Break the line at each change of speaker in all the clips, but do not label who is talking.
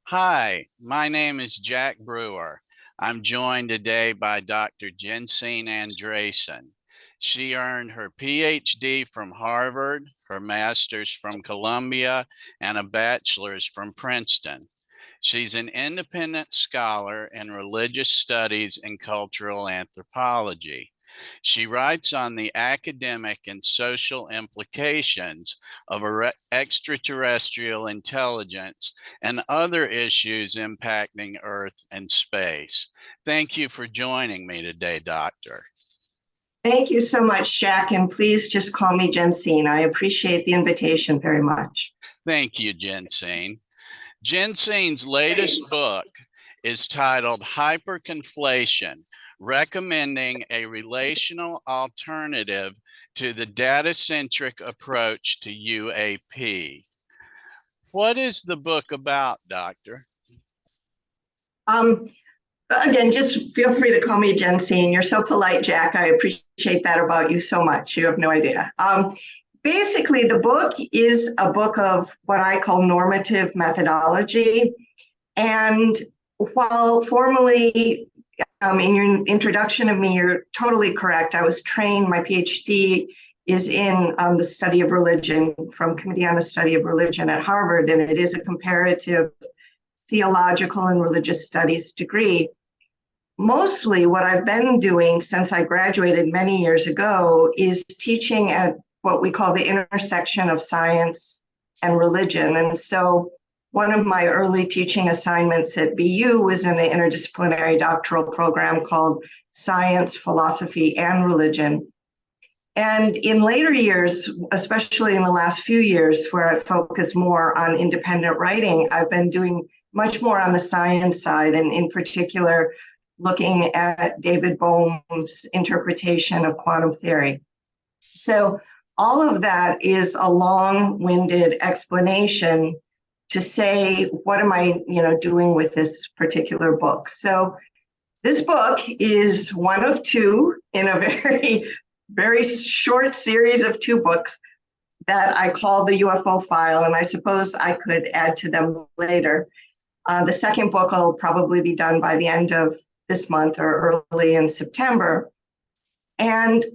Hi, my name is Jack Brewer. I'm joined today by Dr. Jensine Andresen. She earned her PhD from Harvard, her master's from Columbia, and a bachelor's from Princeton. She's an independent scholar in religious studies and cultural anthropology. She writes on the academic and social implications of extraterrestrial intelligence and other issues impacting Earth and space. Thank you for joining me today, Doctor.
Thank you so much, Jack, and please just call me Jensine. I appreciate the invitation very much.
Thank you, Jensine. Jensine's latest book is titled Hyperconflation, recommending a relational alternative to the data-centric approach to UAP. What is the book about, Doctor?
Again, just feel free to call me Jensine. You're so polite, Jack. I appreciate that about you so much. You have no idea. Basically, the book is a book of what I call normative methodology. And while formally, in your introduction of me, you're totally correct. I was trained, my PhD is in the study of religion from Committee on the Study of Religion at Harvard, and it is a comparative theological and religious studies degree. Mostly what I've been doing since I graduated many years ago is teaching at what we call the intersection of science and religion. And so one of my early teaching assignments at BU was in an interdisciplinary doctoral program called Science, Philosophy, and Religion. And in later years, especially in the last few years, where I focus more on independent writing, I've been doing much more on the science side, and in particular, looking at David Bohm's interpretation of quantum theory. So all of that is a long-winded explanation to say, what am I, doing with this particular book? So this book is one of two in a very, very short series of two books that I call the UFO file, and I suppose I could add to them later. The second book will probably be done by the end of this month or early in September. And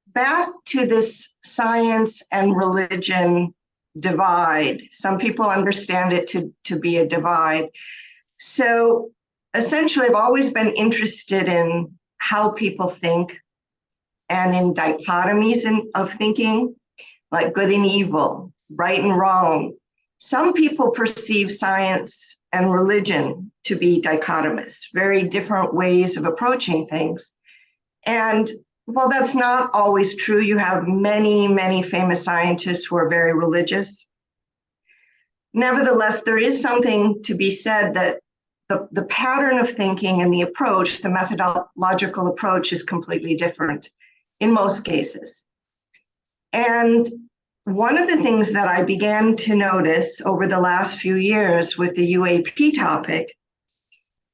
back to this science and religion divide. Some people understand it to be a divide. So essentially, I've always been interested in how people think and in dichotomies of thinking, like good and evil, right and wrong. Some people perceive science and religion to be dichotomous, very different ways of approaching things. And well, that's not always true. You have many, many famous scientists who are very religious. Nevertheless, there is something to be said that the pattern of thinking and the approach, the methodological approach, is completely different in most cases. And one of the things that I began to notice over the last few years with the UAP topic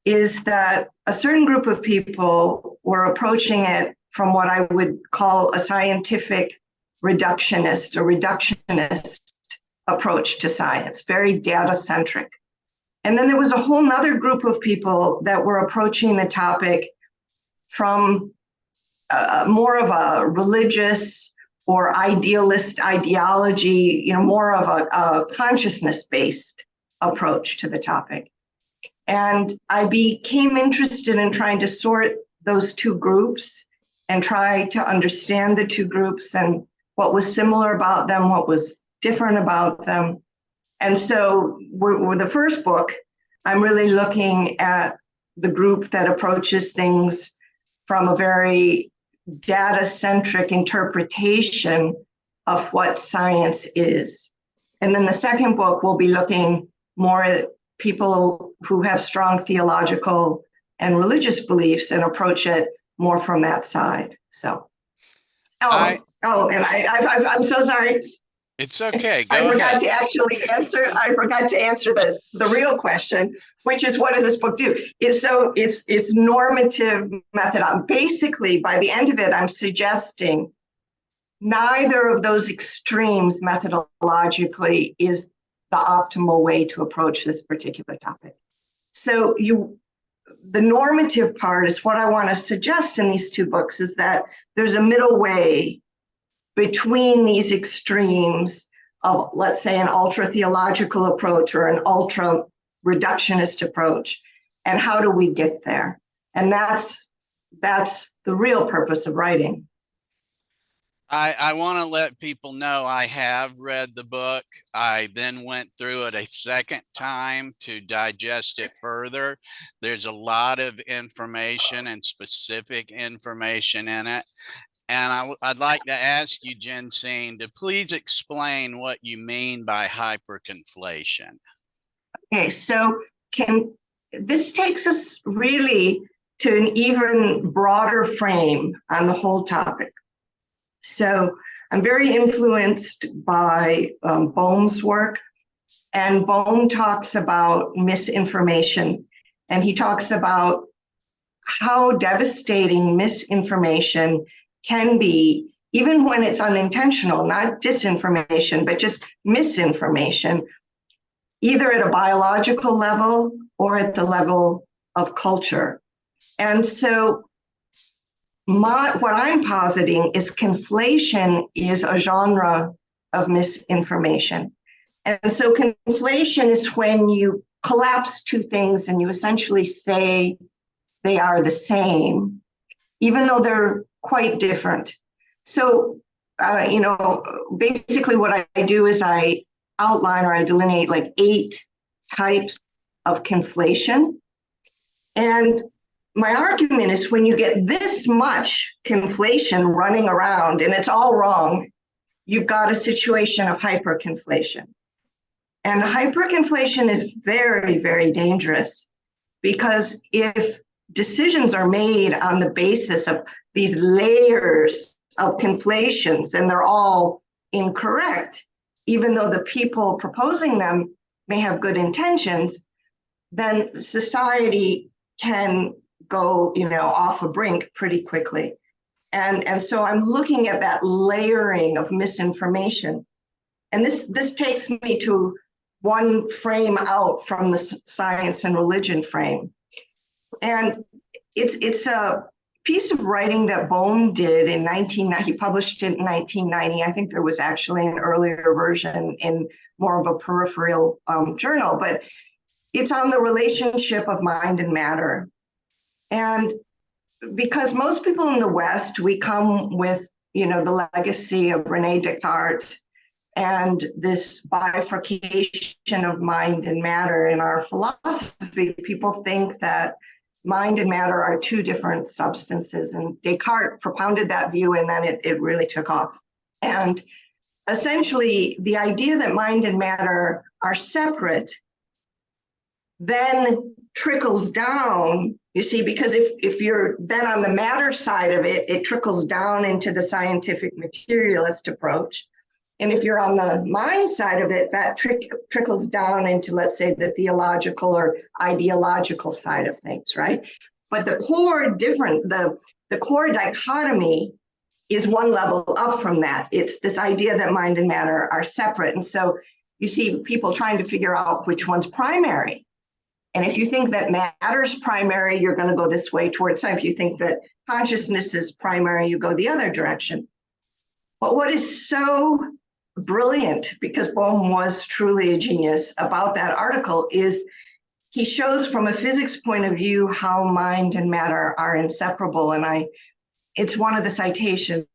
is that a certain group of people were approaching it from what I would call a scientific reductionist approach to science, very data-centric. And then there was a whole nother group of people that were approaching the topic from more of a religious or idealist ideology, more of a consciousness-based approach to the topic. And I became interested in trying to sort those two groups and try to understand the two groups and what was similar about them, what was different about them. And so with the first book, I'm really looking at the group that approaches things from a very data-centric interpretation of what science is. And then the second book will be looking more at people who have strong theological and religious beliefs and approach it more from that side. So, I'm so sorry.
It's okay. Go
I
ahead.
forgot to actually answer. I forgot to answer the real question, which is, what does this book do? It's normative method. Basically, by the end of it, I'm suggesting neither of those extremes methodologically is the optimal way to approach this particular topic. So the normative part is what I want to suggest in these two books, is that there's a middle way between these extremes of, let's say, an ultra theological approach or an ultra reductionist approach, and how do we get there? And that's the real purpose of writing.
I want to let people know I have read the book. I then went through it a second time to digest it further. There's a lot of information and specific information in it. And I'd like to ask you, Jensine, to please explain what you mean by hyperconflation.
Okay, so this takes us really to an even broader frame on the whole topic. So I'm very influenced by Boehm's work, and Boehm talks about misinformation, and he talks about how devastating misinformation can be, even when it's unintentional, not disinformation, but just misinformation, either at a biological level or at the level of culture. And so what I'm positing is conflation is a genre of misinformation. And so conflation is when you collapse two things and you essentially say they are the same, even though they're quite different. So, basically what I do is I outline or I delineate like 8 types of conflation. And my argument is when you get this much conflation running around and it's all wrong, you've got a situation of hyperconflation. And hyperconflation is very, very dangerous, because if decisions are made on the basis of these layers of conflations and they're all incorrect, even though the people proposing them may have good intentions, then society can go, off a brink pretty quickly. And so I'm looking at that layering of misinformation. And this takes me to one frame out from the science and religion frame. And it's a piece of writing that Boehm did in 1990. He published it in 1990. I think there was actually an earlier version in more of a peripheral journal, but it's on the relationship of mind and matter. And because most people in the West, we come with, the legacy of Rene Descartes and this bifurcation of mind and matter in our philosophy. People think that mind and matter are two different substances, and Descartes propounded that view, and then it really took off. And essentially, the idea that mind and matter are separate then trickles down, you see, because if you're then on the matter side of it, it trickles down into the scientific materialist approach. And if you're on the mind side of it, that trickles down into, let's say, the theological or ideological side of things, right? But the core dichotomy is one level up from that. It's this idea that mind and matter are separate. And so you see people trying to figure out which one's primary. And if you think that matter's primary, you're going to go this way towards time. If you think that consciousness is primary, you go the other direction. But what is so brilliant, because Boehm was truly a genius about that article, is he shows from a physics point of view how mind and matter are inseparable. And it's one of the citations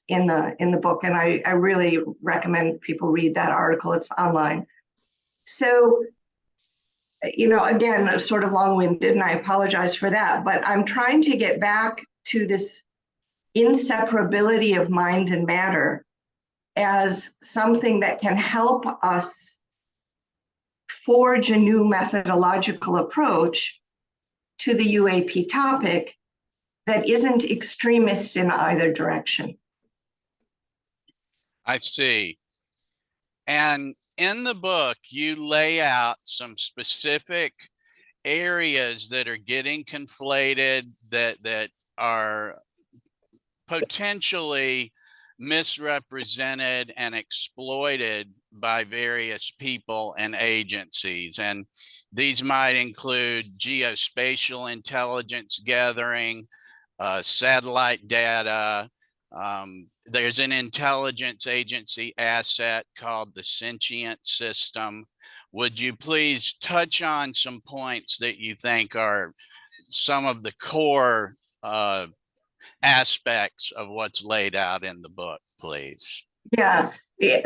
in the book, and I really recommend people read that article. It's online. So, again, sort of long-winded, and I apologize for that, but I'm trying to get back to this inseparability of mind and matter as something that can help us forge a new methodological approach to the UAP topic that isn't extremist in either direction.
I see. And in the book, you lay out some specific areas that are getting conflated, that are potentially misrepresented and exploited by various people and agencies. And these might include geospatial intelligence gathering, satellite data. There's an intelligence agency asset called the sentient system. Would you please touch on some points that you think are some of the core aspects of what's laid out in the book, please?
Yeah.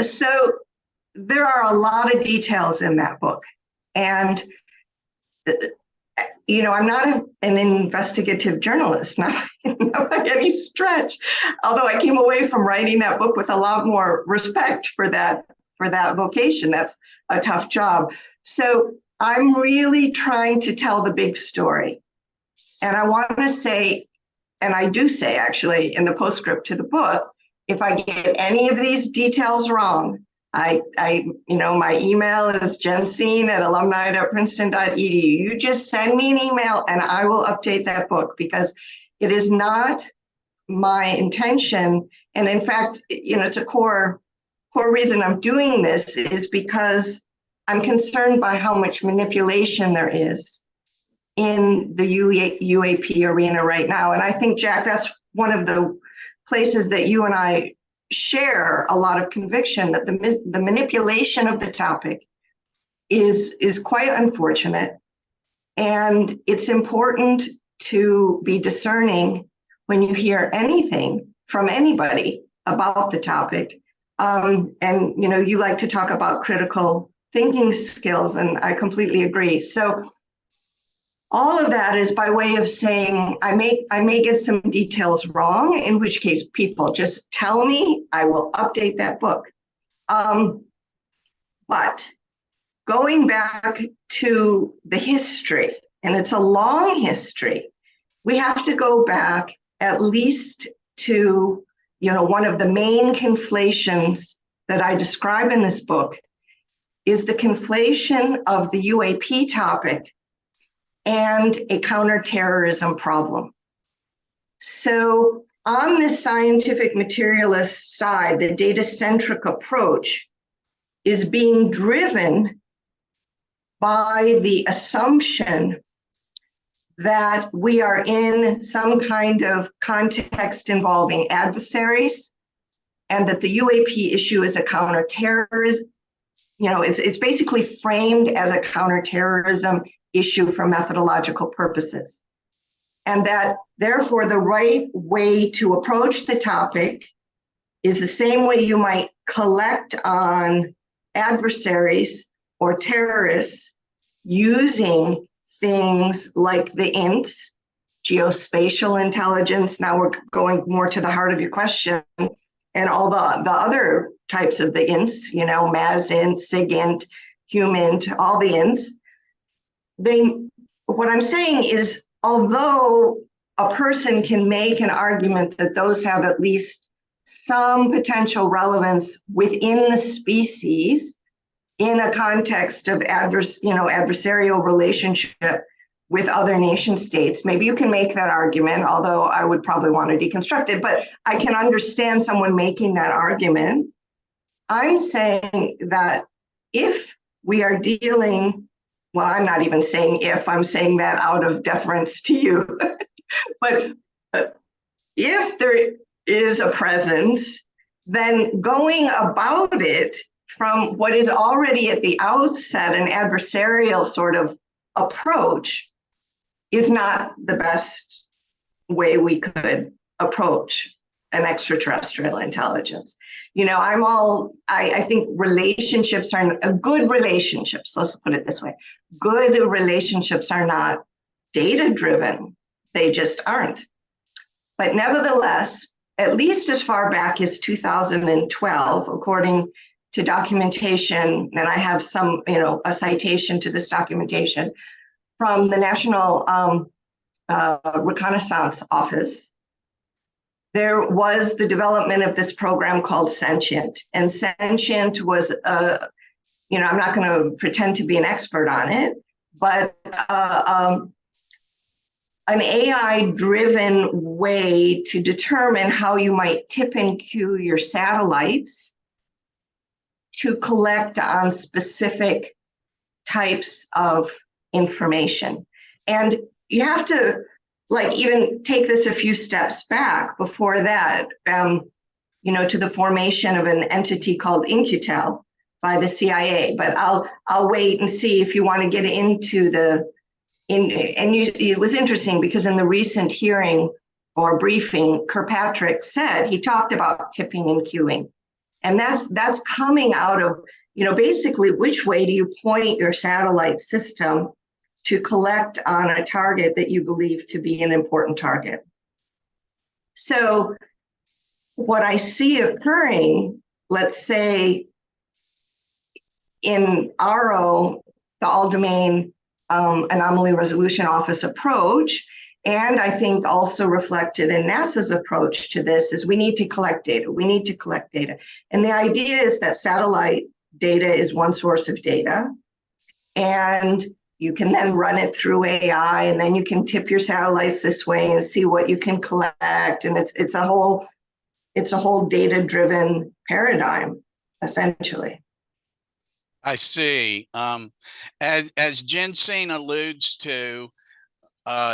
So there are a lot of details in that book. And, I'm not an investigative journalist, not by any stretch, although I came away from writing that book with a lot more respect for that vocation. That's a tough job. So I'm really trying to tell the big story. And I want to say, and I do say actually in the postscript to the book, if I get any of these details wrong, my email is jensine@alumni.princeton.edu. You just send me an email and I will update that book, because it is not my intention. And in fact, it's a core reason I'm doing this is because I'm concerned by how much manipulation there is in the UAP arena right now. And I think, Jack, that's one of the places that you and I share a lot of conviction, that the manipulation of the topic is quite unfortunate. And it's important to be discerning when you hear anything from anybody about the topic. And you like to talk about critical thinking skills, and I completely agree. So all of that is by way of saying I may get some details wrong, in which case people just tell me, I will update that book. But going back to the history, and it's a long history, we have to go back at least to, one of the main conflations that I describe in this book is the conflation of the UAP topic and a counterterrorism problem. So on the scientific materialist side, the data-centric approach is being driven by the assumption that we are in some kind of context involving adversaries, and that the UAP issue is a counterterrorism. It's basically framed as a counterterrorism issue for methodological purposes. And that therefore the right way to approach the topic is the same way you might collect on adversaries or terrorists, using things like the INTs, geospatial intelligence. Now we're going more to the heart of your question, and all the other types of the INTs, MASINT, SIGINT, HUMINT, all the INTs. What I'm saying is, although a person can make an argument that those have at least some potential relevance within the species in a context of adversarial relationship with other nation states, maybe you can make that argument, although I would probably want to deconstruct it, but I can understand someone making that argument. I'm saying that if we are dealing, well, I'm not even saying if, I'm saying that out of deference to you, but if there is a presence, then going about it from what is already at the outset an adversarial sort of approach is not the best way we could approach an extraterrestrial intelligence. I think relationships are good relationships. Let's put it this way. Good relationships are not data driven. They just aren't. But nevertheless, at least as far back as 2012, according to documentation, and I have a citation to this documentation from the National Reconnaissance Office, there was the development of this program called Sentient. And Sentient was, I'm not going to pretend to be an expert on it, but an AI-driven way to determine how you might tip and cue your satellites to collect on specific types of information. And you have to even take this a few steps back before that, to the formation of an entity called In-Q-Tel by the CIA. But I'll wait and see if you want to get into it was interesting because in the recent hearing or briefing, Kirkpatrick said he talked about tipping and queuing. And that's coming out of, basically which way do you point your satellite system to collect on a target that you believe to be an important target. So what I see occurring, let's say in RO, the all-domain anomaly resolution office approach, and I think also reflected in NASA's approach to this, is we need to collect data. We need to collect data. And the idea is that satellite data is one source of data. And you can then run it through AI, and then you can tip your satellites this way and see what you can collect. And it's a whole data-driven paradigm, essentially.
I see. As Jensine alludes to,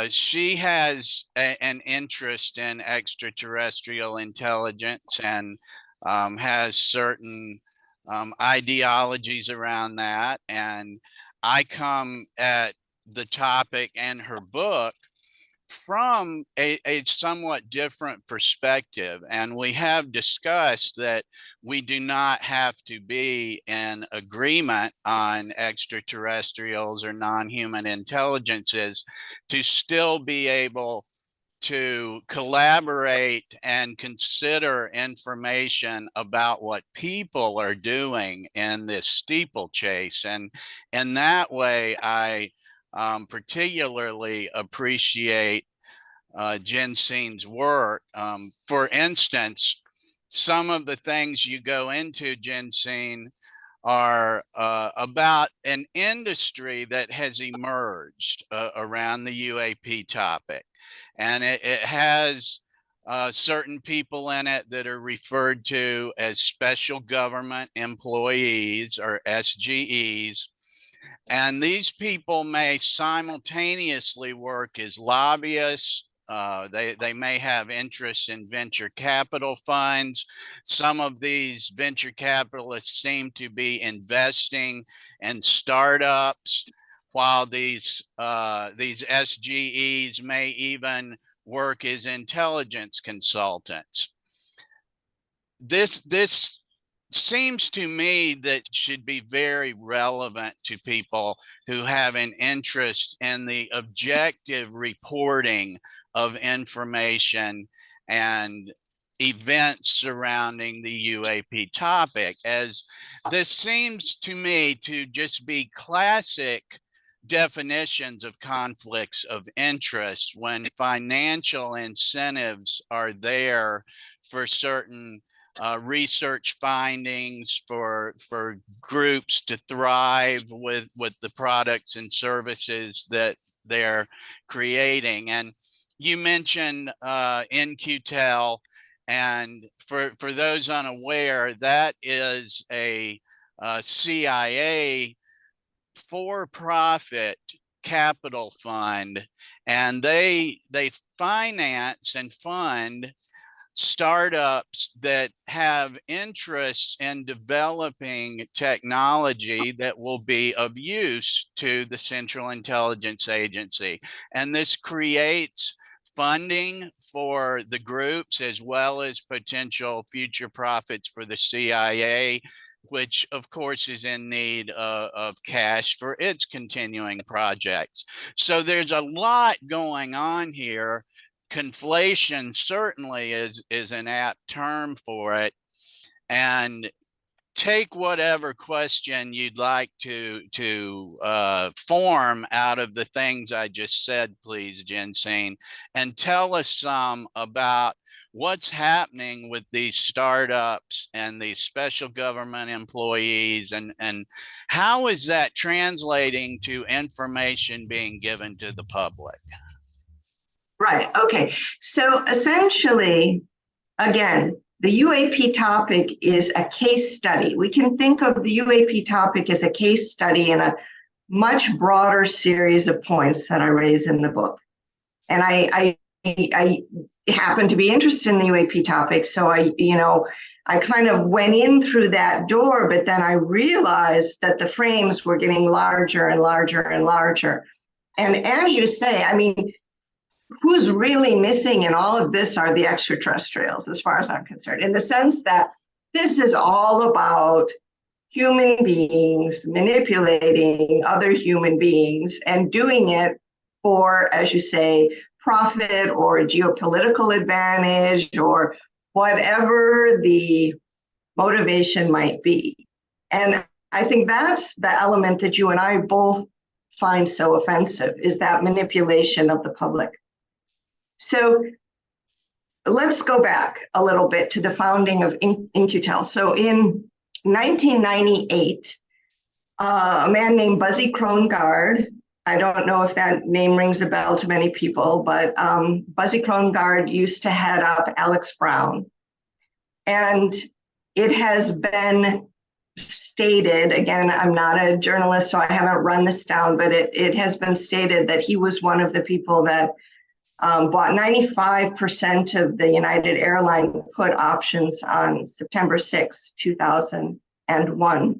she has an interest in extraterrestrial intelligence and has certain ideologies around that. And I come at the topic and her book from a somewhat different perspective. And we have discussed that we do not have to be in agreement on extraterrestrials or non-human intelligences to still be able to collaborate and consider information about what people are doing in this steeplechase. And in that way, I particularly appreciate Jensine's work. For instance, some of the things you go into, Jensine, are about an industry that has emerged around the UAP topic. And it has certain people in it that are referred to as special government employees or SGEs. And these people may simultaneously work as lobbyists. They may have interests in venture capital funds. Some of these venture capitalists seem to be investing in startups, while these SGEs may even work as intelligence consultants. This seems to me that should be very relevant to people who have an interest in the objective reporting of information and events surrounding the UAP topic, as this seems to me to just be classic definitions of conflicts of interest when financial incentives are there for certain research findings, for groups to thrive with the products and services that they're creating. And you mentioned In-Q-Tel, and for those unaware, that is a CIA for-profit capital fund, and they finance and fund startups that have interests in developing technology that will be of use to the Central Intelligence Agency. And this creates funding for the groups as well as potential future profits for the CIA, which of course is in need of cash for its continuing projects. So there's a lot going on here. Conflation certainly is an apt term for it. And take whatever question you'd like to form out of the things I just said, please, Jensine, and tell us some about what's happening with these startups and these special government employees, and how is that translating to information being given to the public?
Right. Okay. So essentially, again, the UAP topic is a case study. We can think of the UAP topic as a case study in a much broader series of points that I raise in the book. And I happen to be interested in the UAP topic, so I kind of went in through that door, but then I realized that the frames were getting larger and larger and larger. And as you say, I mean, who's really missing in all of this are the extraterrestrials, as far as I'm concerned, in the sense that this is all about human beings manipulating other human beings and doing it for, as you say, profit or geopolitical advantage or whatever the motivation might be. And I think that's the element that you and I both find so offensive, is that manipulation of the public. So let's go back a little bit to the founding of In-Q-Tel. So in 1998, a man named Buzzy Krongard, I don't know if that name rings a bell to many people, but Buzzy Krongard used to head up Alex Brown. And it has been stated, again, I'm not a journalist, so I haven't run this down, but it has been stated that he was one of the people that bought 95% of the United Airlines put options on September 6, 2001.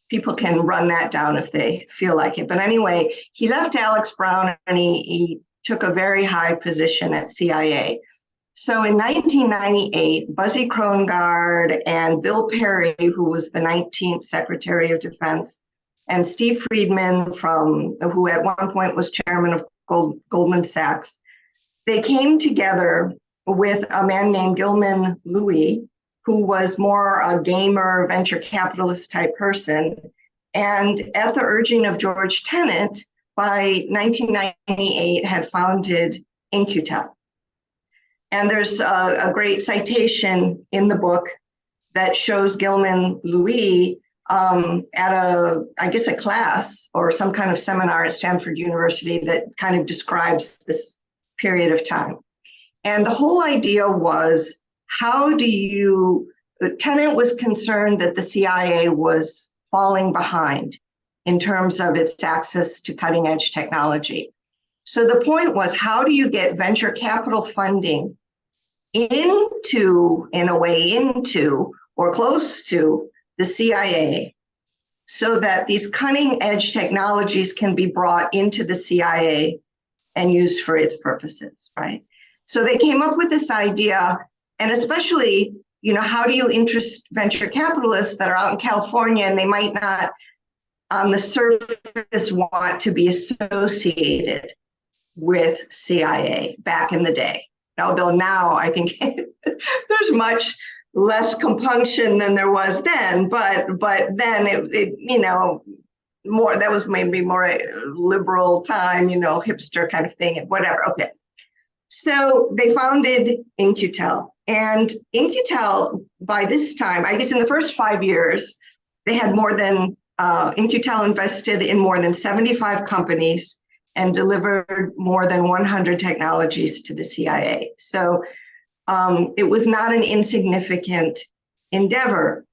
People can run that down if they feel like it. But anyway, he left Alex Brown and he took a very high position at CIA. So in 1998, Buzzy Krongard and Bill Perry, who was the 19th Secretary of Defense, and Steve Friedman, who at one point was chairman of Goldman Sachs, they came together with a man named Gilman Louis, who was more a gamer, venture capitalist type person. And at the urging of George Tenet, by 1998 had founded In-Q-Tel. And there's a great citation in the book that shows Gilman Louis at a class or some kind of seminar at Stanford University that kind of describes this period of time. And the whole idea was, Tenet was concerned that the CIA was falling behind in terms of its access to cutting edge technology. So the point was, how do you get venture capital funding into or close to the CIA so that these cutting edge technologies can be brought into the CIA and used for its purposes, right? So they came up with this idea, and especially, how do you interest venture capitalists that are out in California and they might not on the surface want to be associated with CIA back in the day. Although now I think there's much less compunction than there was then, but then it more, that was maybe more a liberal time, hipster kind of thing, whatever. Okay. So they founded In-Q-Tel, and In-Q-Tel by this time, I guess in the first 5 years, they had more than In-Q-Tel invested in more than 75 companies and delivered more than 100 technologies to the CIA. So it was not an insignificant endeavor.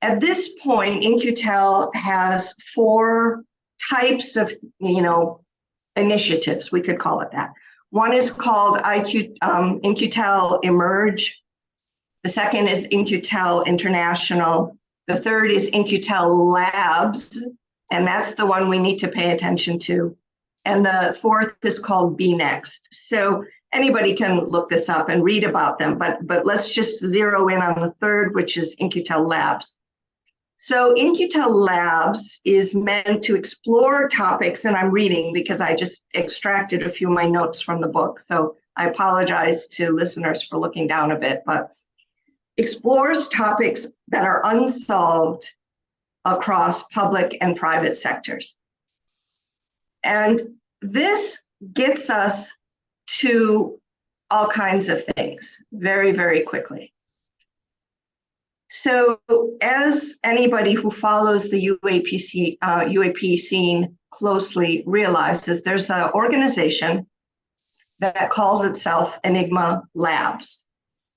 At this point, In-Q-Tel has 4 types of, initiatives, we could call it that. One is called In-Q-Tel Emerge. The second is In-Q-Tel International. The third is In-Q-Tel Labs, and that's the one we need to pay attention to. And the fourth is called Be Next. So anybody can look this up and read about them, but let's just zero in on the third, which is In-Q-Tel Labs. So In-Q-Tel Labs is meant to explore topics, and I'm reading because I just extracted a few of my notes from the book. So I apologize to listeners for looking down a bit, but explores topics that are unsolved across public and private sectors. And this gets us to all kinds of things very, very quickly. So as anybody who follows the UAP scene closely realizes, there's an organization that calls itself Enigma Labs.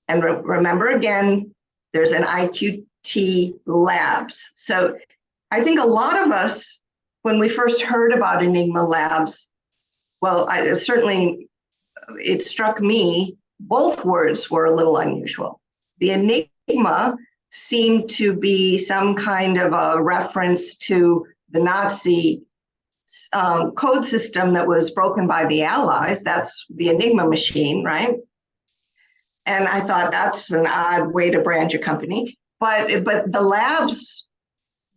And remember again, there's an IQT Labs. So I think a lot of us, when we first heard about Enigma Labs, well, certainly it struck me, both words were a little unusual. The Enigma seemed to be some kind of a reference to the Nazi code system that was broken by the Allies. That's the Enigma machine, right? And I thought that's an odd way to brand your company. But the labs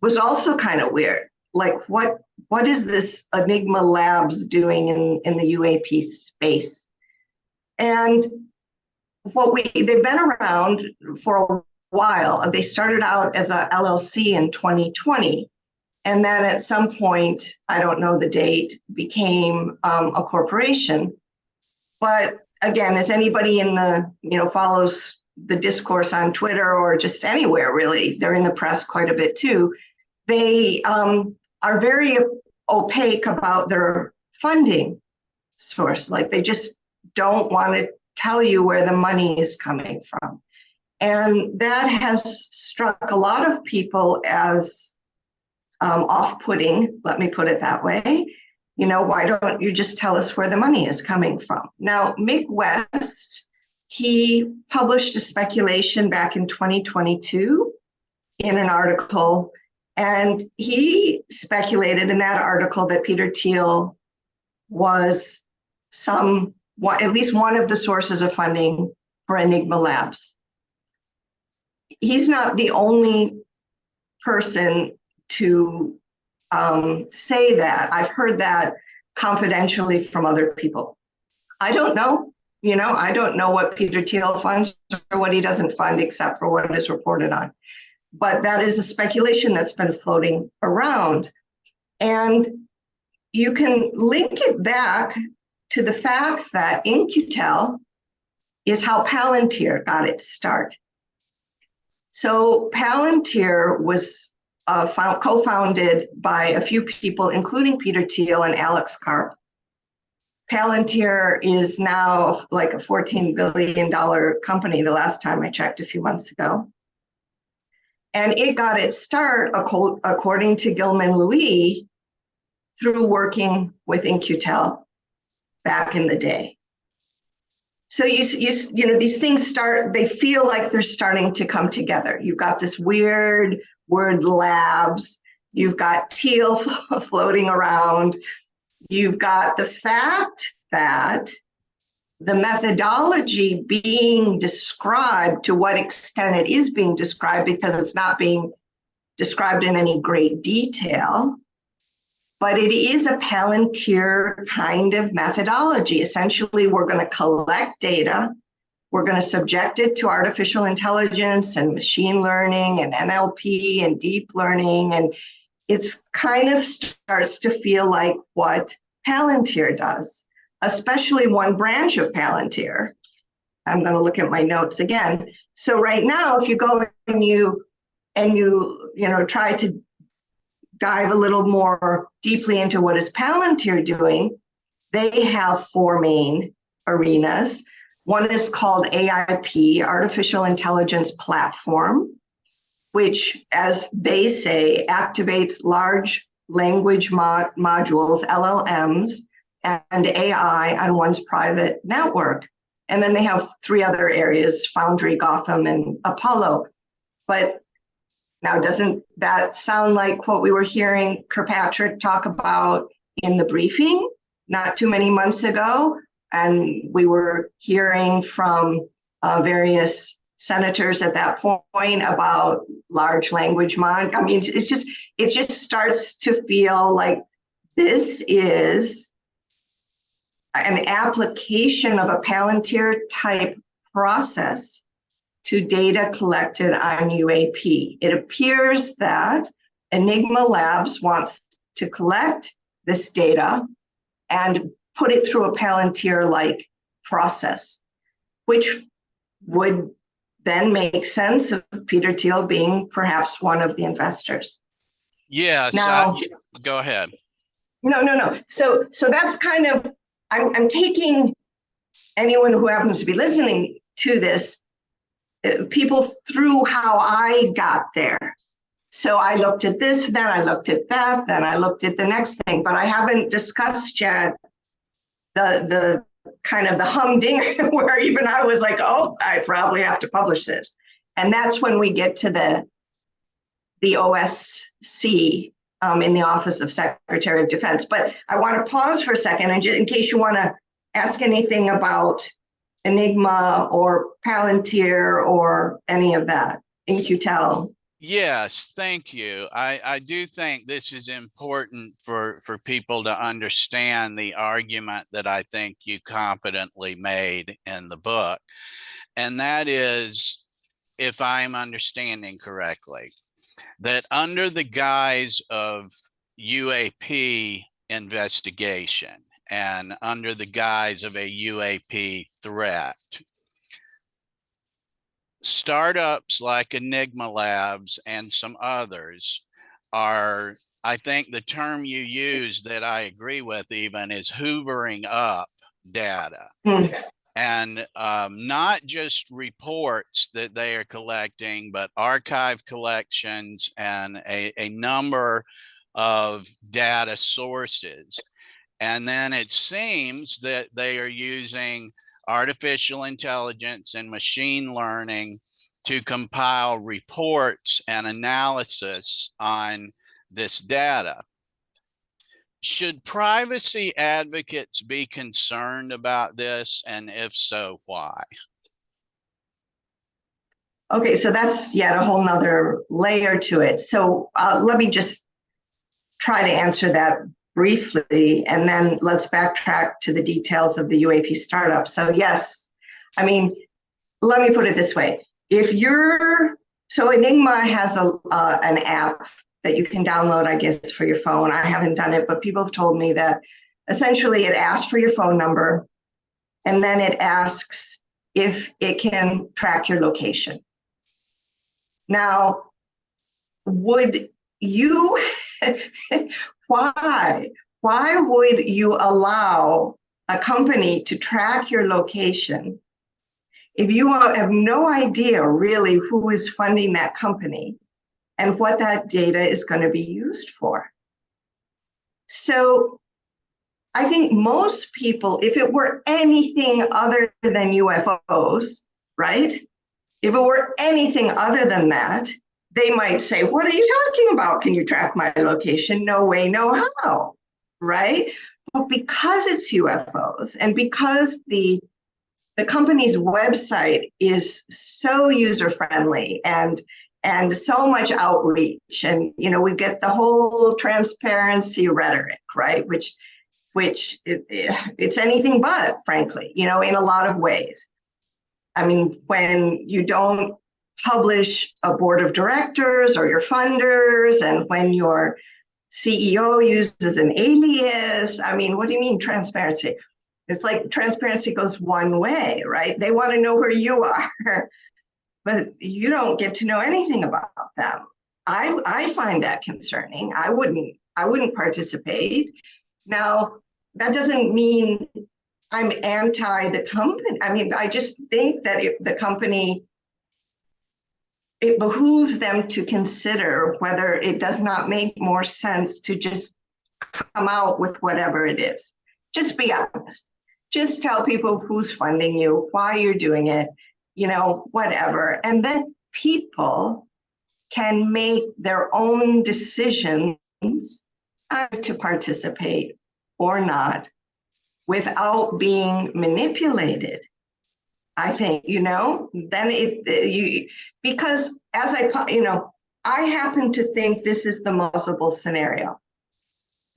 was also kind of weird. Like, what is this Enigma Labs doing in the UAP space? And they've been around for a while. They started out as a LLC in 2020. And then at some point, I don't know the date, became a corporation. But again, as anybody in the, follows the discourse on Twitter or just anywhere, really, they're in the press quite a bit too. They are very opaque about their funding source. Like, they just don't want to tell you where the money is coming from. And that has struck a lot of people as off-putting, let me put it that way. Why don't you just tell us where the money is coming from? Now, Mick West, he published a speculation back in 2022 in an article, and he speculated in that article that Peter Thiel was at least one of the sources of funding for Enigma Labs. He's not the only person to say that. I've heard that confidentially from other people. I don't know. I don't know what Peter Thiel funds or what he doesn't fund, except for what is reported on. But that is a speculation that's been floating around. And you can link it back to the fact that In-Q-Tel is how Palantir got its start. So Palantir was co-founded by a few people, including Peter Thiel and Alex Karp. Palantir is now like a $14 billion company the last time I checked a few months ago. And it got its start, according to Gilman Louis, through working with In-Q-Tel back in the day. So these things they feel like they're starting to come together. You've got this weird word labs, you've got Thiel floating around, you've got the fact that the methodology being described, to what extent it is being described, because it's not being described in any great detail, but it is a Palantir kind of methodology. Essentially, we're going to collect data, we're going to subject it to artificial intelligence and machine learning and NLP and deep learning. And it's kind of starts to feel like what Palantir does, especially one branch of Palantir. I'm going to look at my notes again. So right now, if you go and you try to dive a little more deeply into what is Palantir doing, they have four main arenas. One is called AIP, Artificial Intelligence Platform, which, as they say, activates large language modules, LLMs, and AI on one's private network. And then they have three other areas, Foundry, Gotham, and Apollo. But now, doesn't that sound like what we were hearing Kirkpatrick talk about in the briefing not too many months ago? And we were hearing from various senators at that point about large language model. I mean, it just starts to feel like this is an application of a Palantir type process to data collected on UAP. It appears that Enigma Labs wants to collect this data and put it through a Palantir-like process, which would then make sense of Peter Thiel being perhaps one of the investors.
Yes.
Now,
go ahead.
No. So that's kind of, I'm taking anyone who happens to be listening to this people through how I got there. So I looked at this, then I looked at that, then I looked at the next thing, but I haven't discussed yet the kind of the humdinger where even I was like, oh, I probably have to publish this. And that's when we get to the OSC in the Office of Secretary of Defense. But I want to pause for a second, and in case you want to ask anything about Enigma or Palantir or any of that, In-Q-Tel.
Yes, thank you. I do think this is important for people to understand the argument that I think you competently made in the book. And that is, if I'm understanding correctly, that under the guise of UAP investigation and under the guise of a UAP threat, startups like Enigma Labs and some others are, I think the term you use that I agree with even is hoovering up data. And not just reports that they are collecting, but archive collections and a number of data sources. And then it seems that they are using artificial intelligence and machine learning to compile reports and analysis on this data. Should privacy advocates be concerned about this? And if so, why?
Okay, so that's yet a whole nother layer to it. So let me just try to answer that briefly, and then let's backtrack to the details of the UAP startup. So yes, I mean, let me put it this way. So Enigma has an app that you can download, I guess, for your phone. I haven't done it, but people have told me that essentially it asks for your phone number, and then it asks if it can track your location. Now, would you, why would you allow a company to track your location if you have no idea really who is funding that company and what that data is going to be used for? So I think most people, if it were anything other than UFOs, right? If it were anything other than that, they might say, what are you talking about? Can you track my location? No way, no how, right? But because it's UFOs and because the company's website is so user-friendly and so much outreach, and we get the whole transparency rhetoric, right? Which it's anything but, frankly, in a lot of ways. I mean, when you don't publish a board of directors or your funders, and when your CEO uses an alias, I mean, what do you mean transparency? It's like transparency goes one way, right? They want to know where you are, but you don't get to know anything about them. I find that concerning. I wouldn't participate. Now, that doesn't mean I'm anti the company. I mean, I just think that if the company, it behooves them to consider whether it does not make more sense to just come out with whatever it is. Just be honest. Just tell people who's funding you, why you're doing it, whatever. And then people can make their own decisions to participate or not without being manipulated. I think, then because as I happen to think this is the possible scenario,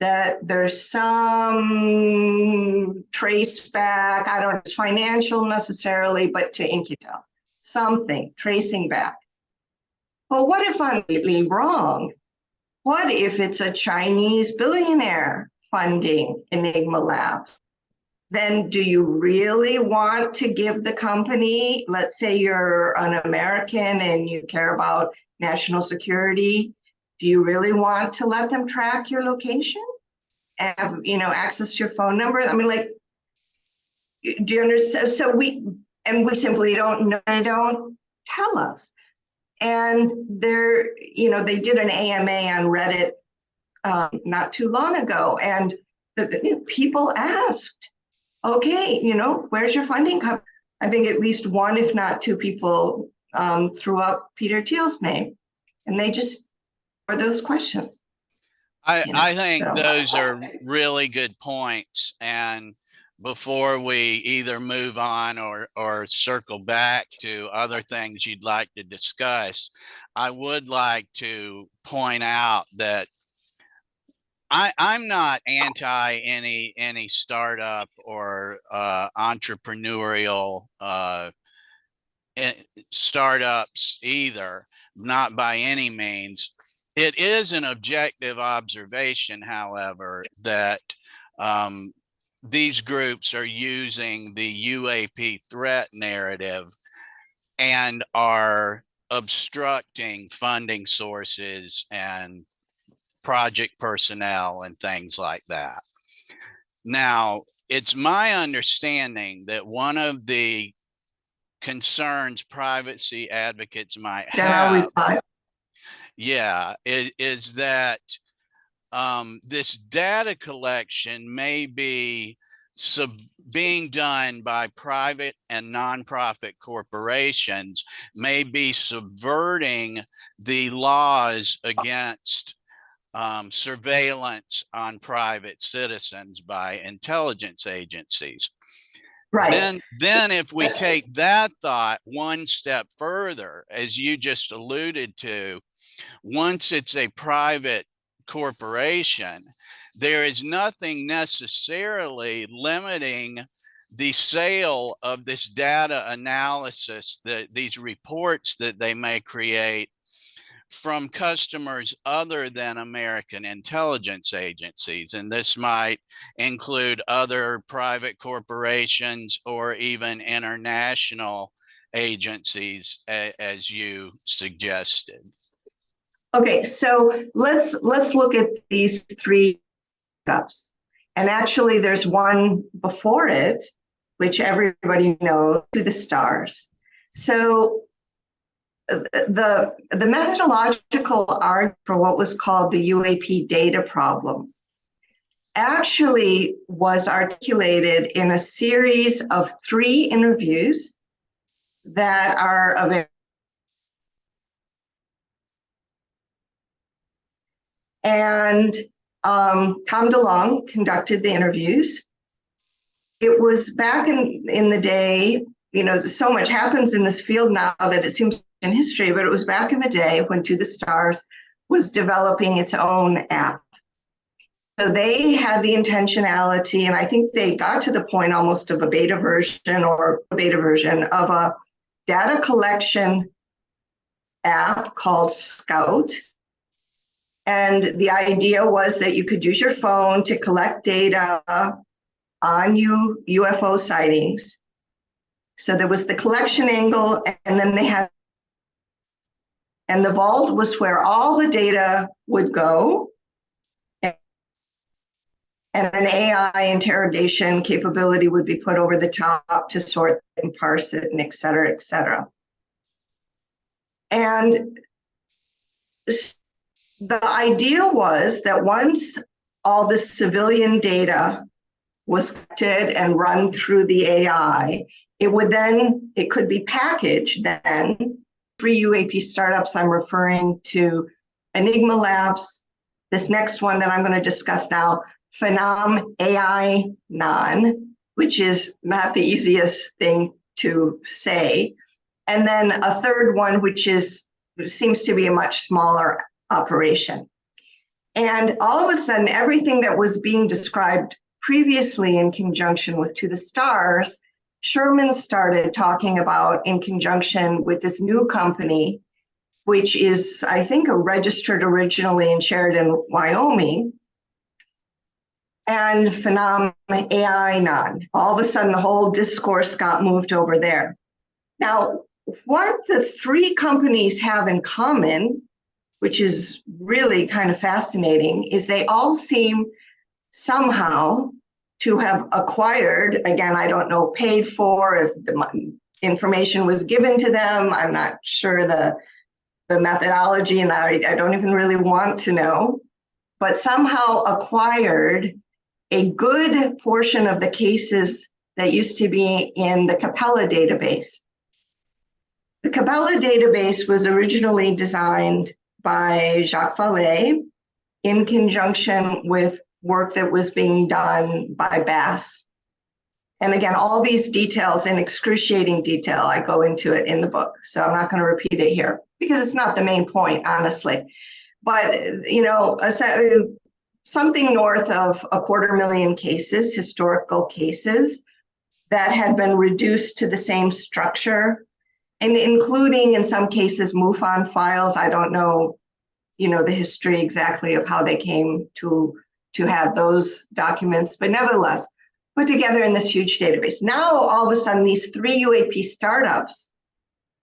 that there's some trace back, I don't know if it's financial necessarily, but to In-Q-Tel, something tracing back. But what if I'm completely wrong? What if it's a Chinese billionaire funding Enigma Labs? Then do you really want to give the company, let's say you're an American and you care about national security, do you really want to let them track your location? Have, access to your phone number? I mean, like, do you understand? So we simply don't know. They don't tell us. And they did an AMA on Reddit not too long ago, and people asked, okay, where's your funding come? I think at least one, if not two people threw up Peter Thiel's name, and they just are those questions.
I think those are really good points. And before we either move on or circle back to other things you'd like to discuss, I would like to point out that I'm not anti any startup or entrepreneurial startups either, not by any means. It is an objective observation, however, that these groups are using the UAP threat narrative and are obstructing funding sources and project personnel and things like that. Now, it's my understanding that one of the concerns privacy advocates might have, is that this data collection may be being done by private and nonprofit corporations, may be subverting the laws against surveillance on private citizens by intelligence agencies.
Right.
Then if we take that thought one step further, as you just alluded to, once it's a private corporation, there is nothing necessarily limiting the sale of this data analysis, these reports that they may create from customers other than American intelligence agencies. And this might include other private corporations or even international agencies, as you suggested.
Okay, so let's look at these three ups. And actually there's one before it, which everybody knows, To the Stars. So the methodological argument for what was called the UAP data problem actually was articulated in a series of 3 interviews that are available. And Tom DeLonge conducted the interviews. It was back in the day, so much happens in this field now that it seems in history, but it was back in the day when To the Stars was developing its own app. So they had the intentionality, and I think they got to the point almost of a beta version of a data collection app called Scout. And the idea was that you could use your phone to collect data on UFO sightings. So there was the collection angle, and then they had, and the vault was where all the data would go, and an AI interrogation capability would be put over the top to sort and parse it, and et cetera, et cetera. And the idea was that once all this civilian data was collected and run through the AI, it could be packaged then. 3 UAP startups I'm referring to: Enigma Labs, this next one that I'm going to discuss now, Phenom AI Non, which is not the easiest thing to say, and then a third one, which seems to be a much smaller operation. And all of a sudden, everything that was being described previously in conjunction with To the Stars, Sherman started talking about in conjunction with this new company, which is, I think, registered originally in Sheridan, Wyoming, and Phenom AI Non. All of a sudden, the whole discourse got moved over there. Now, what the 3 companies have in common, which is really kind of fascinating, is they all seem somehow to have acquired, again, I don't know, paid for, information was given to them. I'm not sure the methodology, and I don't even really want to know, but somehow acquired a good portion of the cases that used to be in the Capella database. The Capella database was originally designed by Jacques Vallée in conjunction with work that was being done by Bass. And again, all these details in excruciating detail, I go into it in the book, so I'm not going to repeat it here because it's not the main point, honestly. But, something north of 250,000 cases, historical cases, that had been reduced to the same structure, and including in some cases MUFON files. I don't know, the history exactly of how they came to have those documents, but nevertheless, put together in this huge database. Now, all of a sudden, these 3 UAP startups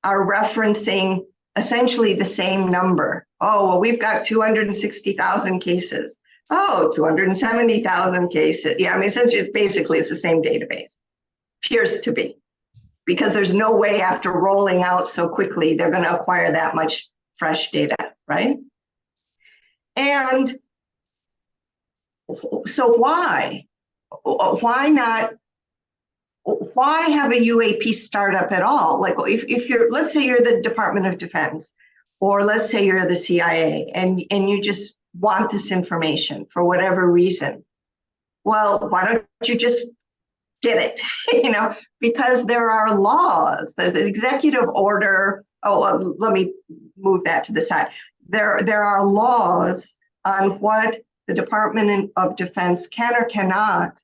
are referencing essentially the same number. Oh, well, we've got 260,000 cases. Oh, 270,000 cases. Yeah, I mean, essentially, basically, it's the same database. Appears to be, because there's no way after rolling out so quickly, they're going to acquire that much fresh data, right? And so why? Why not? Why have a UAP startup at all? Like if you're, let's say you're the Department of Defense, or let's say you're the CIA, and you just want this information for whatever reason. Well, why don't you just get it? Because there are laws. There's an executive order. Oh, let me move that to the side. There are laws on what the Department of Defense can or cannot,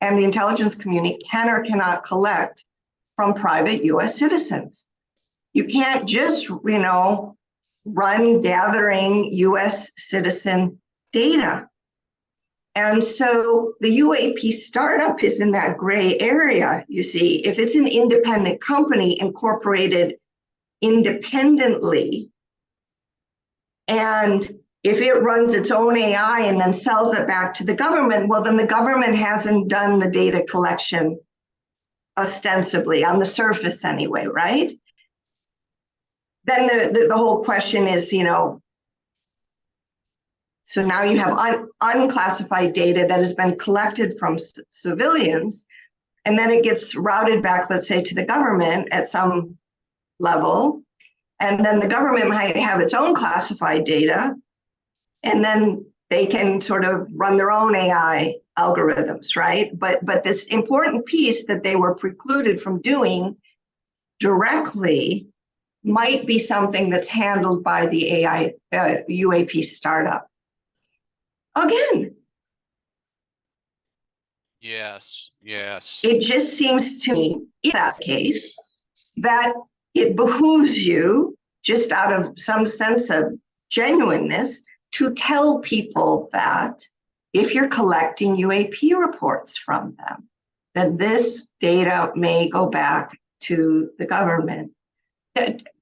and the intelligence community can or cannot collect from private US citizens. You can't just, run gathering US citizen data. And so the UAP startup is in that gray area, you see. If it's an independent company incorporated independently, and if it runs its own AI and then sells it back to the government, well, then the government hasn't done the data collection ostensibly, on the surface anyway, right? Then the whole question is, so now you have unclassified data that has been collected from civilians, and then it gets routed back, let's say, to the government at some level, and then the government might have its own classified data, and then they can sort of run their own AI algorithms, right? But this important piece that they were precluded from doing directly might be something that's handled by the AI UAP startup. Again,
Yes.
it just seems to me, in that case, that it behooves you, just out of some sense of genuineness, to tell people that if you're collecting UAP reports from them, that this data may go back to the government.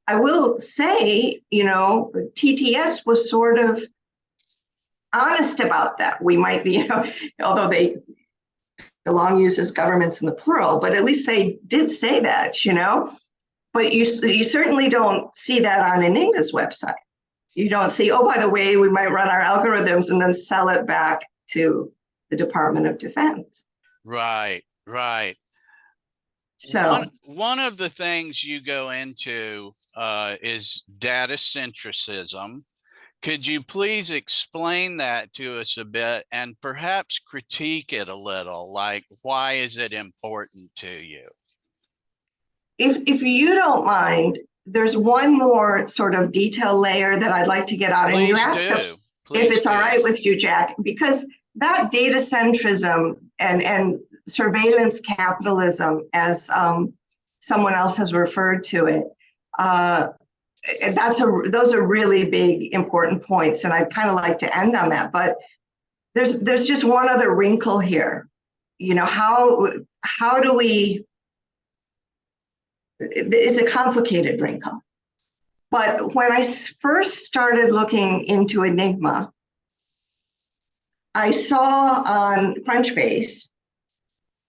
I will say, TTS was sort of honest about that. We might be, although the long uses governments in the plural, but at least they did say that, But you certainly don't see that on Enigma's website. You don't see, oh, by the way, we might run our algorithms and then sell it back to the Department of Defense.
Right.
So
one of the things you go into is datacentricism. Could you please explain that to us a bit and perhaps critique it a little? Like, why is it important to you?
if you don't mind, there's one more sort of detail layer that I'd like to get out.
Please
and you ask
do.
if it's all right with you, Jack, because that data centrism and surveillance capitalism, as someone else has referred to it, those are really big, important points, and I'd kind of like to end on that. But there's just one other wrinkle here. How do we? It's a complicated wrinkle. But when I first started looking into Enigma, I saw on Crunchbase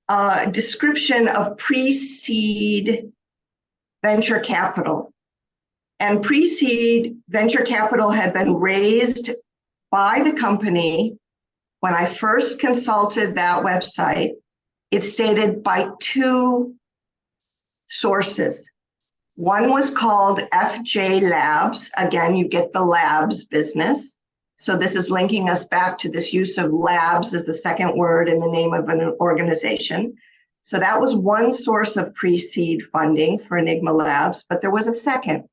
a description of pre-seed venture capital. And pre-seed venture capital had been raised by the company. When I first consulted that website, it stated by two sources. One was called FJ Labs. Again, you get the labs business. So this is linking us back to this use of labs as the second word in the name of an organization. So that was one source of pre-seed funding for Enigma Labs, but there was a second.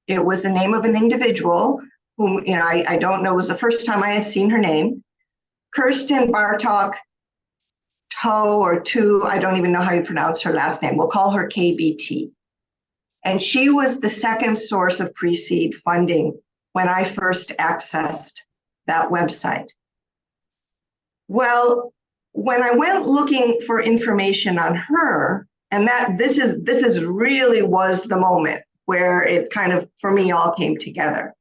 It was the name of an individual whom, I don't know, it was the first time I had seen her name, Kirsten Bartok Toe or Tu, I don't even know how you pronounce her last name. We'll call her KBT. And she was the second source of pre-seed funding when I first accessed that website. Well, when I went looking for information on her, and this is really was the moment where it kind of, for me, all came together.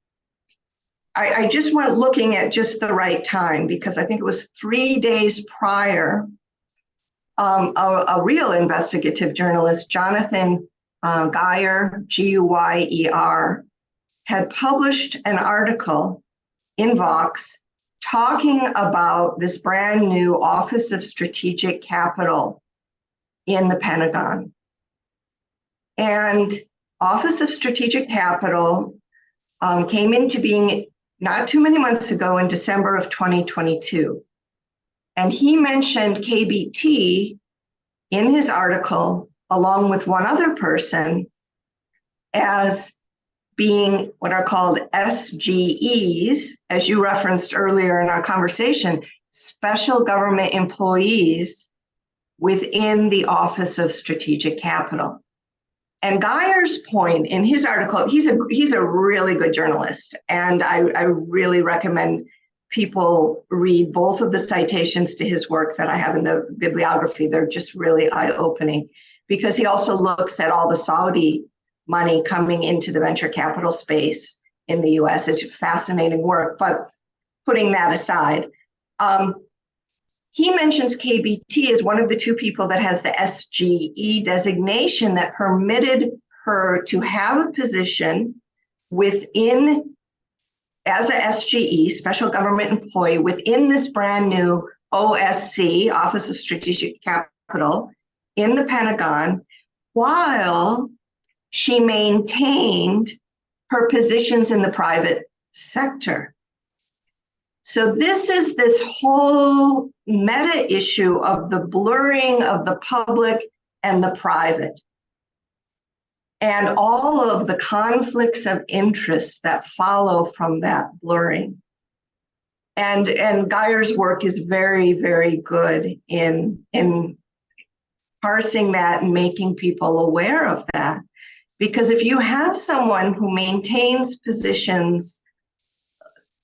I just went looking at just the right time, because I think it was 3 days prior, a real investigative journalist, Jonathan Guyer, Guyer, had published an article in Vox talking about this brand new Office of Strategic Capital in the Pentagon. And Office of Strategic Capital came into being not too many months ago in December of 2022. And he mentioned KBT in his article, along with one other person, as being what are called SGEs, as you referenced earlier in our conversation, special government employees within the Office of Strategic Capital. And Guyer's point in his article, he's a really good journalist, and I really recommend people read both of the citations to his work that I have in the bibliography. They're just really eye-opening, because he also looks at all the Saudi money coming into the venture capital space in the US. It's fascinating work, but putting that aside, he mentions KBT as one of the two people that has the SGE designation that permitted her to have a position within, as a SGE, special government employee, within this brand new OSC, Office of Strategic Capital, in the Pentagon, while she maintained her positions in the private sector. So this is this whole meta issue of the blurring of the public and the private, and all of the conflicts of interest that follow from that blurring. And Guyer's work is very, very good in parsing that and making people aware of that. Because if you have someone who maintains positions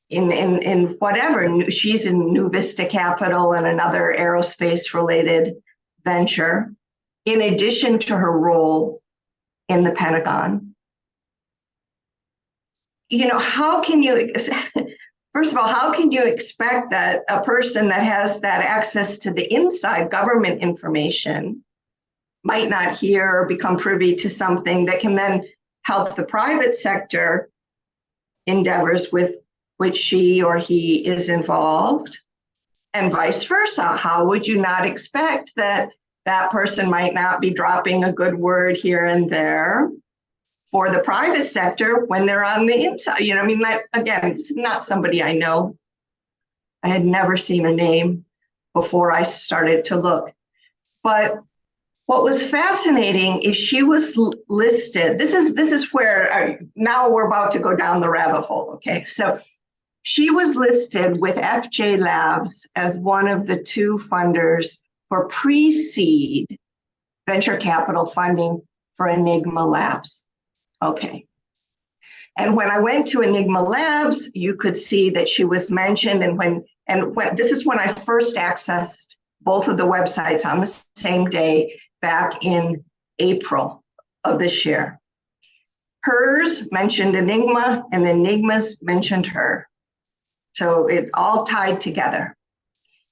in whatever, she's in New Vista Capital and another aerospace related venture, in addition to her role in the Pentagon, how can you, first of all, how can you expect that a person that has that access to the inside government information might not hear or become privy to something that can then help the private sector endeavors with which she or he is involved, and vice versa? How would you not expect that that person might not be dropping a good word here and there for the private sector when they're on the inside? Again, it's not somebody I know. I had never seen her name before I started to look. But what was fascinating is she was listed. This is where now we're about to go down the rabbit hole. Okay, so she was listed with FJ Labs as one of the two funders for pre-seed venture capital funding for Enigma Labs. Okay. And when I went to Enigma Labs, you could see that she was mentioned. And when this is when I first accessed both of the websites on the same day, back in April of this year. Hers mentioned Enigma, and Enigma's mentioned her. So it all tied together.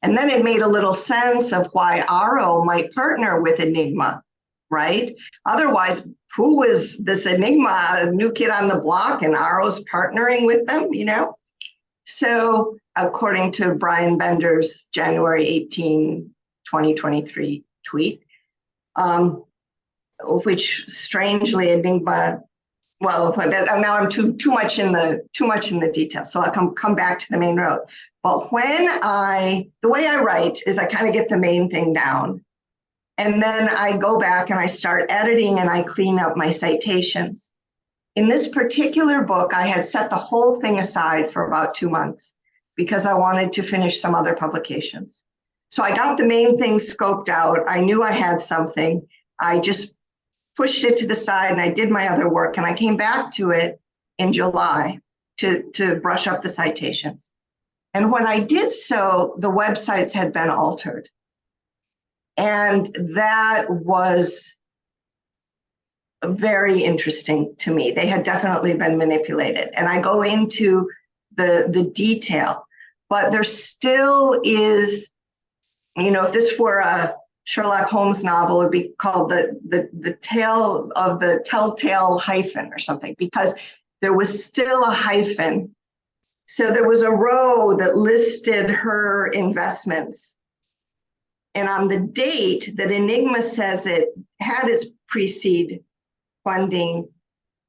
And then it made a little sense of why Aro might partner with Enigma, right? Otherwise, who was this Enigma, new kid on the block, and Aro's partnering with them, So according to Brian Bender's January 18, 2023 tweet, which strangely Enigma, well, now I'm too much in the details, so I'll come back to the main road. But the way I write is I kind of get the main thing down, and then I go back and I start editing and I clean up my citations. In this particular book, I had set the whole thing aside for about 2 months because I wanted to finish some other publications. So I got the main thing scoped out. I knew I had something. I just pushed it to the side and I did my other work, and I came back to it in July to brush up the citations. And when I did so, the websites had been altered. And that was very interesting to me. They had definitely been manipulated. And I go into the detail, but there still is, if this were a Sherlock Holmes novel, it'd be called the Tale of the Telltale Hyphen or something, because there was still a hyphen. So there was a row that listed her investments. And on the date that Enigma says it had its pre-seed funding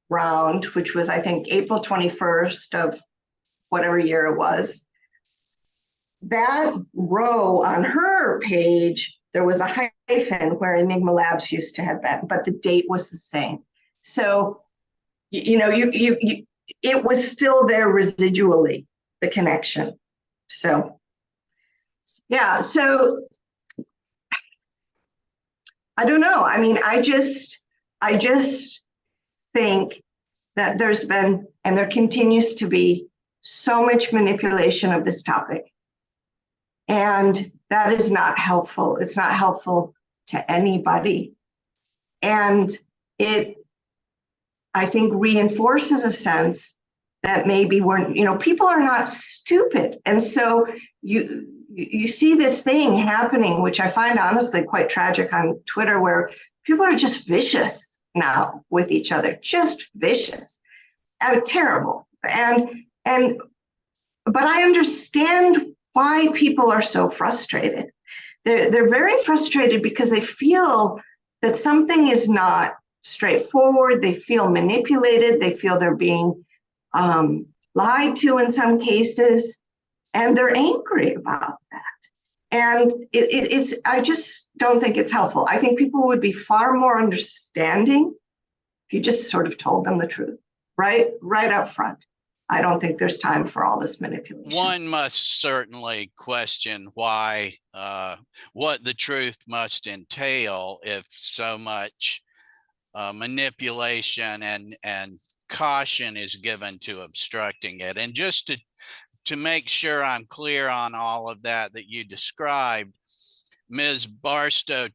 round, which was, I think, April 21st of whatever year it was, that row on her page, there was a hyphen where Enigma Labs used to have been, but the date was the same. So, it was still there residually, the connection. So, yeah, so I don't know. I mean, I just think that there's been, and there continues to be, so much manipulation of this topic. And that is not helpful. It's not helpful to anybody. And it, I think, reinforces a sense that maybe people are not stupid. And so you see this thing happening, which I find honestly quite tragic on Twitter, where people are just vicious now with each other, just vicious, terrible. But I understand why people are so frustrated. They're very frustrated because they feel that something is not straightforward. They feel manipulated. They feel they're being lied to in some cases, and they're angry about that. And I just don't think it's helpful. I think people would be far more understanding if you just sort of told them the truth, right up front. I don't think there's time for all this manipulation.
One must certainly question why, what the truth must entail if so much manipulation and caution is given to obstructing it. And just to make sure I'm clear on all of that you described, Ms. Barstow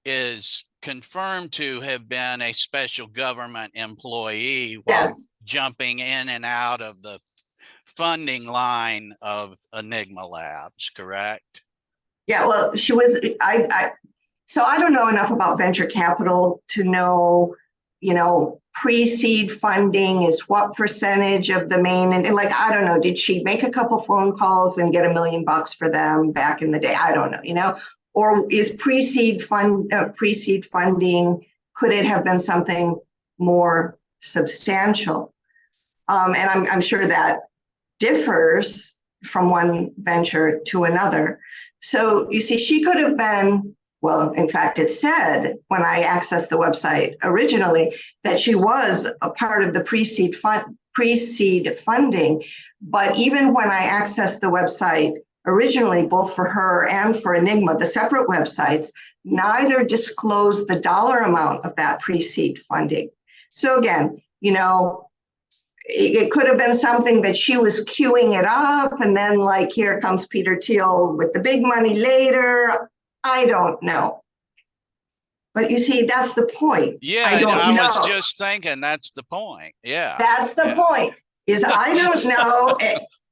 is confirmed to have been a special government employee while jumping in and out of the funding line of Enigma Labs, correct?
Yeah, well, she was, so I don't know enough about venture capital to know, pre-seed funding is what percentage of the main, and I don't know, did she make a couple phone calls and get $1 million for them back in the day? I don't know, or is pre-seed funding, could it have been something more substantial? And I'm sure that differs from one venture to another. So you see, she could have been, well, in fact, it said when I accessed the website originally that she was a part of the pre-seed funding. But even when I accessed the website originally, both for her and for Enigma, the separate websites, neither disclosed the dollar amount of that pre-seed funding. So again, it could have been something that she was queuing it up, and then here comes Peter Thiel with the big money later. I don't know. But you see, that's the point.
Yeah, I was just thinking that's the point. Yeah.
That's the point, is I don't know.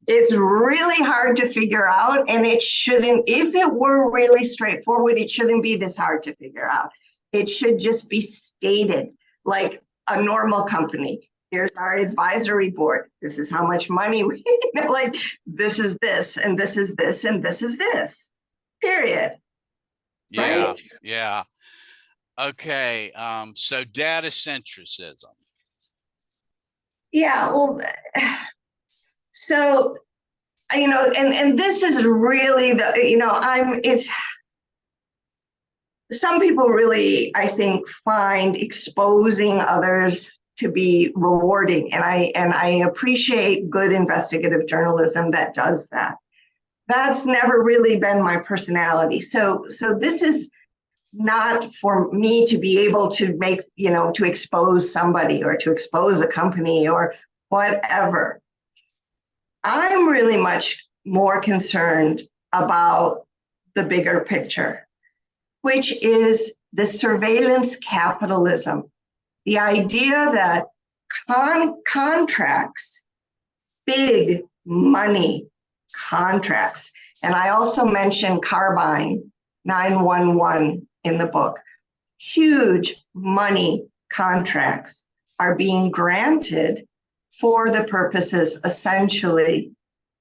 It's really hard to figure out, and it shouldn't, if it were really straightforward, it shouldn't be this hard to figure out. It should just be stated like a normal company. Here's our advisory board. This is how much money we, like this is this, and this is this, and this is this. Period.
Yeah.
Right?
Yeah. Okay. So data centricism.
Yeah. Well, so and this is really it's some people really, I think, find exposing others to be rewarding, and I appreciate good investigative journalism that does that. That's never really been my personality. So this is not for me to be able to make, to expose somebody or to expose a company or whatever. I'm really much more concerned about the bigger picture, which is the surveillance capitalism. The idea that contracts, big money contracts, and I also mentioned Carbine 911 in the book, huge money contracts are being granted for the purposes essentially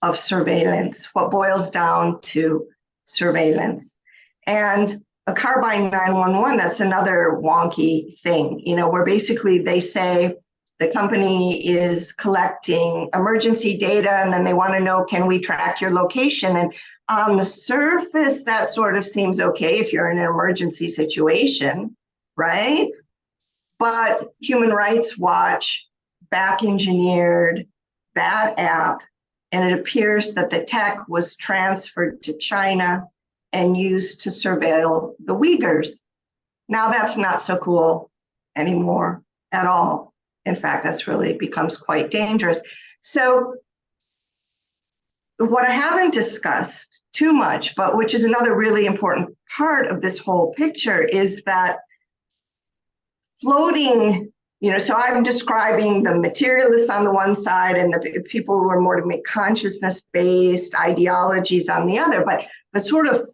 of surveillance, what boils down to surveillance. And a Carbine 911, that's another wonky thing, where basically they say the company is collecting emergency data and then they want to know, can we track your location? And on the surface, that sort of seems okay if you're in an emergency situation, right? But Human Rights Watch back engineered that app, and it appears that the tech was transferred to China and used to surveil the Uyghurs. Now that's not so cool anymore at all. In fact, that's really becomes quite dangerous. So what I haven't discussed too much, but which is another really important part of this whole picture, is that floating, so I'm describing the materialists on the one side and the people who are more to make consciousness-based ideologies on the other, but sort of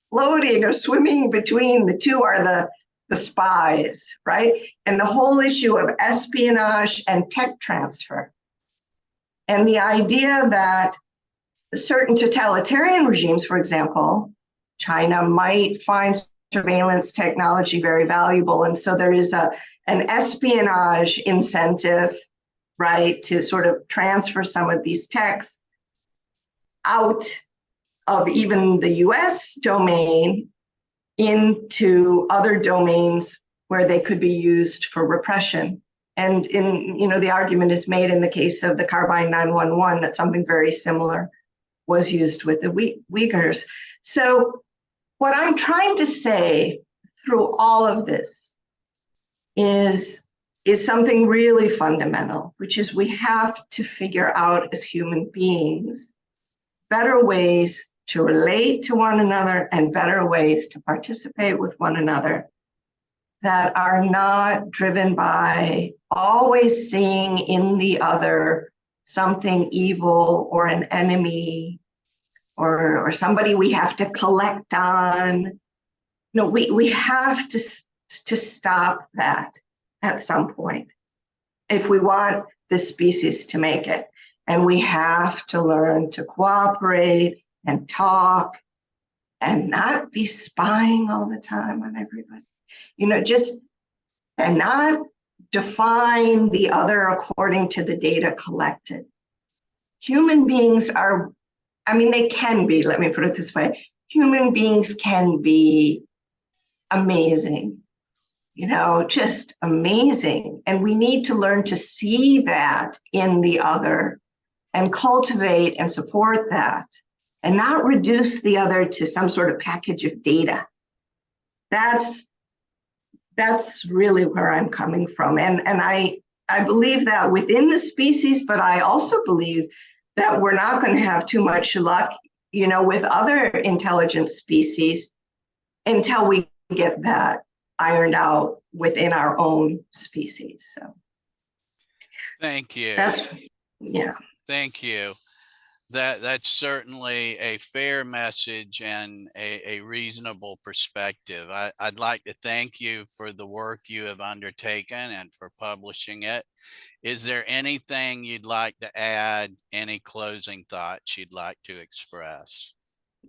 floating or swimming between the two are the spies, right? And the whole issue of espionage and tech transfer. And the idea that certain totalitarian regimes, for example, China, might find surveillance technology very valuable. And so there is an espionage incentive, right, to sort of transfer some of these techs out of even the US domain into other domains where they could be used for repression. And the argument is made in the case of the Carbine 911 that something very similar was used with the Uyghurs. So what I'm trying to say through all of this is something really fundamental, which is we have to figure out as human beings better ways to relate to one another and better ways to participate with one another that are not driven by always seeing in the other something evil or an enemy or somebody we have to collect on. No, we have to stop that at some point if we want this species to make it. And we have to learn to cooperate and talk and not be spying all the time on everybody. And not define the other according to the data collected. Human beings are, they can be, let me put it this way, human beings can be amazing, just amazing. And we need to learn to see that in the other and cultivate and support that and not reduce the other to some sort of package of data. That's really where I'm coming from. And I believe that within the species, but I also believe that we're not going to have too much luck, with other intelligent species until we get that ironed out within our own species. So
thank you.
yeah.
Thank you. That's certainly a fair message and a reasonable perspective. I'd like to thank you for the work you have undertaken and for publishing it. Is there anything you'd like to add? Any closing thoughts you'd like to express?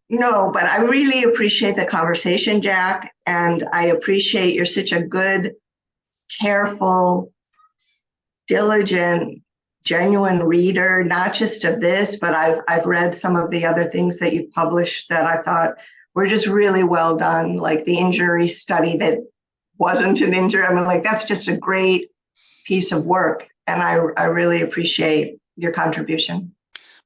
No, but I really appreciate the conversation, Jack, and I appreciate you're such a good, careful, diligent, genuine reader, not just of this, but I've read some of the other things that you've published that I thought were just really well done, like the injury study that wasn't an injury. I mean, like that's just a great piece of work, and I really appreciate your contribution.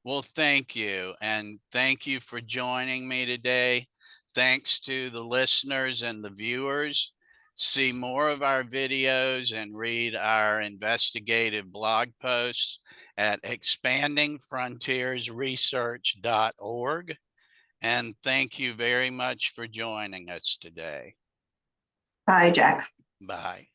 Well, thank you. And thank you for joining me today. Thanks to the listeners and the viewers. See more of our videos and read our investigative blog posts at expandingfrontiersresearch.org. And thank you very much for joining us today.
Bye, Jack.
Bye.